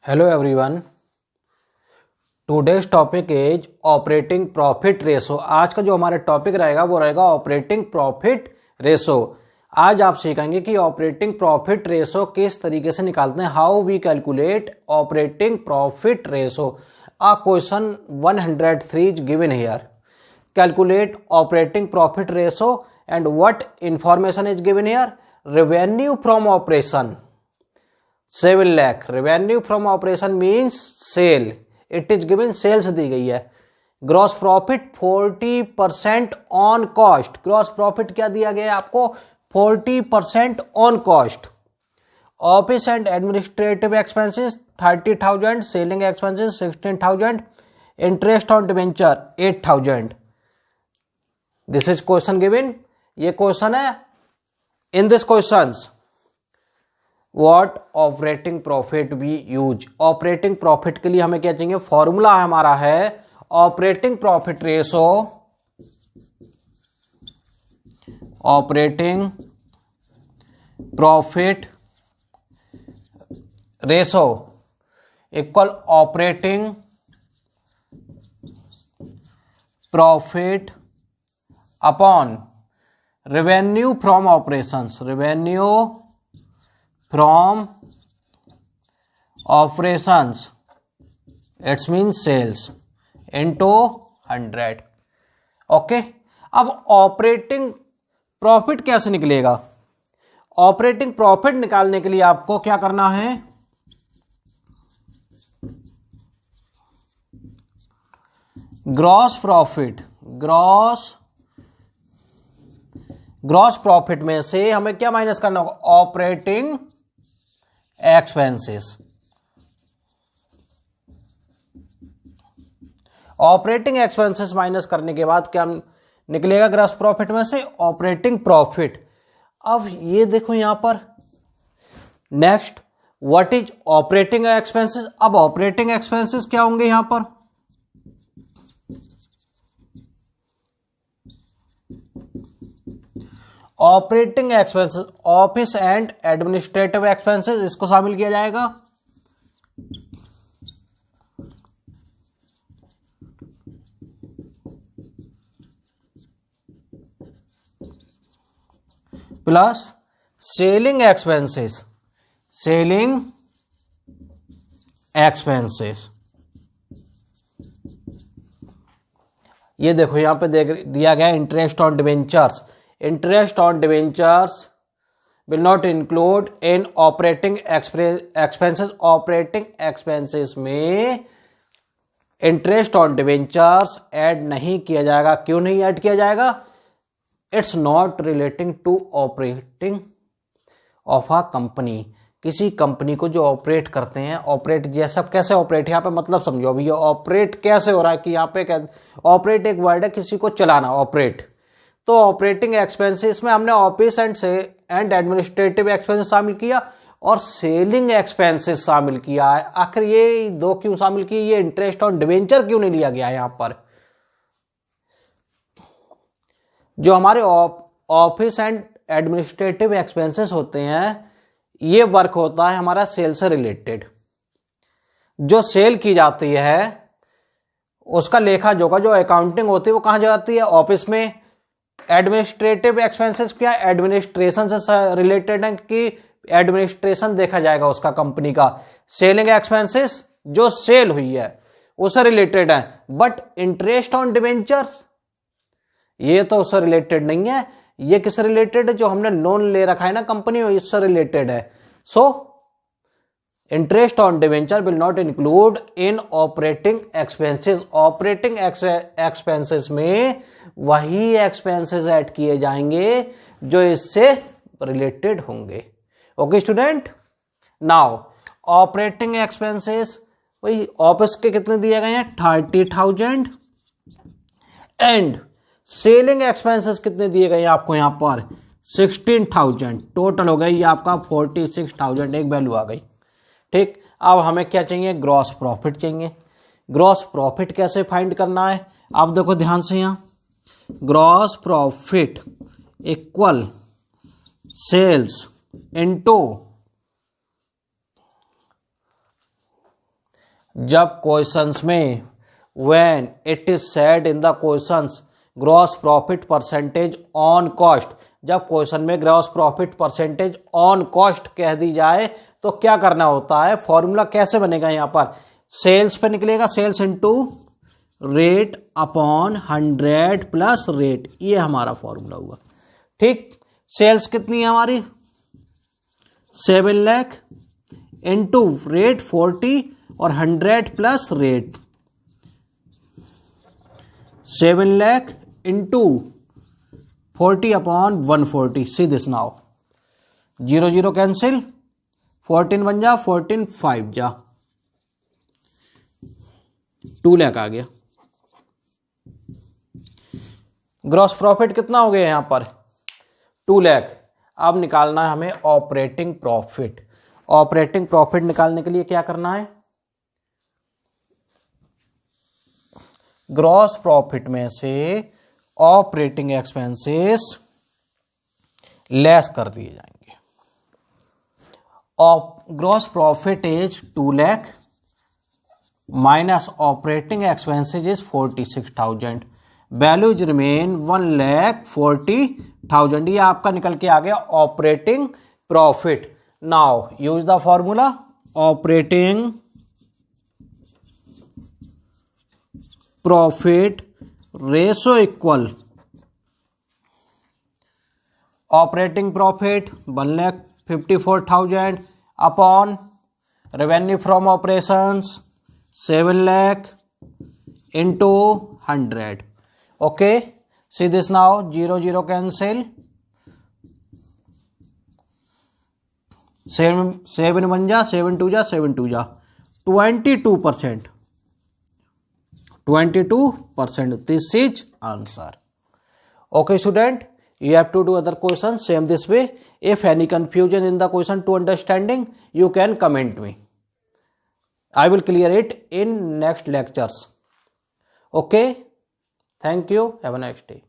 Hello everyone, today's topic is operating profit ratio. आज का जो हमारा टॉपिक रहेगा वो रहेगा ऑपरेटिंग प्रॉफिट रेशो। आज आप सीखेंगे कि ऑपरेटिंग प्रॉफिट रेशो किस तरीके से निकालते हैं, how we calculate operating profit ratio. A question 103 is given here. Calculate operating profit ratio and what information is given here. Revenue from operation 7 lakh. Revenue from operation means sale, it is given, sales दी गई है। Gross profit 40% on cost. Gross profit क्या दिया गया है आपको? 40% on cost. Office and administrative expenses 30,000, selling expenses 16,000, interest on debenture 8,000। This is question given. ये question है। In this questions what operating profit we use. Operating profit के लिए हमें क्या चाहिए? फॉर्मूला हमारा है operating profit ratio. Operating profit ratio equal operating profit upon revenue from operations. Revenue from operations, it means sales, into 100। Okay, अब operating profit कैसे निकलेगा? ऑपरेटिंग प्रॉफिट निकालने के लिए आपको क्या करना है? ग्रॉस प्रॉफिट, ग्रॉस प्रॉफिट में से हमें क्या माइनस करना होगा? Operating expenses. Operating expenses minus करने के बाद क्या निकलेगा ग्रॉस प्रॉफिट में से? Operating profit. अब ये देखो यहां पर next, what is operating expenses. अब ऑपरेटिंग एक्सपेंसेस क्या होंगे यहां पर? Operating expenses, office and administrative expenses, इसको शामिल किया जाएगा। प्लस सेलिंग एक्सपेंसेस, ये देखो यहां पे दिया गया interest on debentures. Interest on debentures will not include in operating expenses. Operating expenses में इंटरेस्ट ऑन डिवेंचर्स ऐड नहीं किया जाएगा। क्यों नहीं ऐड किया जाएगा? It's not relating to operating of a company. किसी कंपनी को जो ऑपरेट करते हैं, ऑपरेट जैसा कैसे ऑपरेट, यहां पे मतलब समझो। अभी ये ऑपरेट कैसे हो रहा है कि यहां पे ऑपरेट एक वर्ड है, किसी को चलाना, ऑपरेट। तो ऑपरेटिंग एक्सपेंसेस में हमने ऑफिस एंड एडमिनिस्ट्रेटिव एक्सपेंसेस शामिल किया और सेलिंग एक्सपेंसेस शामिल किया है। आखिर ये दो क्यों शामिल किए? ये इंटरेस्ट ऑन डिवेंचर क्यों नहीं लिया गया यहां पर? जो हमारे ऑफिस एंड एडमिनिस्ट्रेटिव एक्सपेंसेस होते हैं, ये वर्क होता है हमारा सेल से रिलेटेड। जो सेल की जाती है उसका लेखा जोखा, जो अकाउंटिंग होती है, वो कहां जाती है? ऑफिस में। एडमिनिस्ट्रेटिव एक्सपेंसेस क्या? एडमिनिस्ट्रेशन से रिलेटेड है कि एडमिनिस्ट्रेशन देखा जाएगा उसका कंपनी का। सेलिंग एक्सपेंसेस जो सेल हुई है उससे रिलेटेड है। बट इंटरेस्ट ऑन डिवेंचर्स ये तो उससे रिलेटेड नहीं है। ये किससे रिलेटेड है? जो हमने लोन ले रखा है ना कंपनी में, इससे रिलेटेड है। So interest on debenture will not include in operating expenses. Operating expenses में वही एक्सपेंसेस ऐड किए जाएंगे जो इससे रिलेटेड होंगे। Okay student, now operating expenses वही ऑफिस के कितने दिए गए हैं? 30,000। एंड सेलिंग एक्सपेंसेस कितने दिए गए हैं आपको यहां पर? 16,000। टोटल हो गई आपका 46,000, एक वैल्यू आ गई। ठीक, अब हमें क्या चाहिए? ग्रॉस प्रॉफिट चाहिए। ग्रॉस प्रॉफिट कैसे फाइंड करना है? आप देखो ध्यान से, यहां gross profit equal sales into जब क्वेश्चंस में when it is said in the questions gross profit percentage on cost, जब क्वेश्चन में gross profit percentage on cost कह दी जाए तो क्या करना होता है, फॉर्मूला कैसे बनेगा, यहां पर सेल्स पे निकलेगा, sales into rate upon 100 plus rate, ये हमारा फॉर्मूला हुआ। ठीक, सेल्स कितनी है हमारी 7 लाख इंटू रेट 40 और 100 plus rate, 7 lakh into 40 upon 140। See this now, 0 0 cancel, 14 बन जा, 14 5 जा, 2 लाख आ गया। ग्रॉस प्रॉफिट कितना हो गया यहां पर 2 लाख। अब निकालना है हमें ऑपरेटिंग प्रॉफिट। ऑपरेटिंग प्रॉफिट निकालने के लिए क्या करना है, ग्रॉस प्रॉफिट में से ऑपरेटिंग एक्सपेंसेस लेस कर दिए जाएंगे। Gross profit is 2 lakh minus operating expenses is 46,000, values remain 1,40,000। ये आपका निकल के आ गया operating profit. Now use the formula, operating profit ratio equal operating profit 1,54,000 upon revenue from operations 7 lakh into 100। Okay, see this now, 0 0 cancel, 7 1 जा, 7 2 जा, 7 2 जा, 22%, 22%. This is answer. Okay, student, you have to do other questions same this way. If any confusion in the question to understanding, you can comment me. I will clear it in next lectures. Okay, thank you. Have a nice day.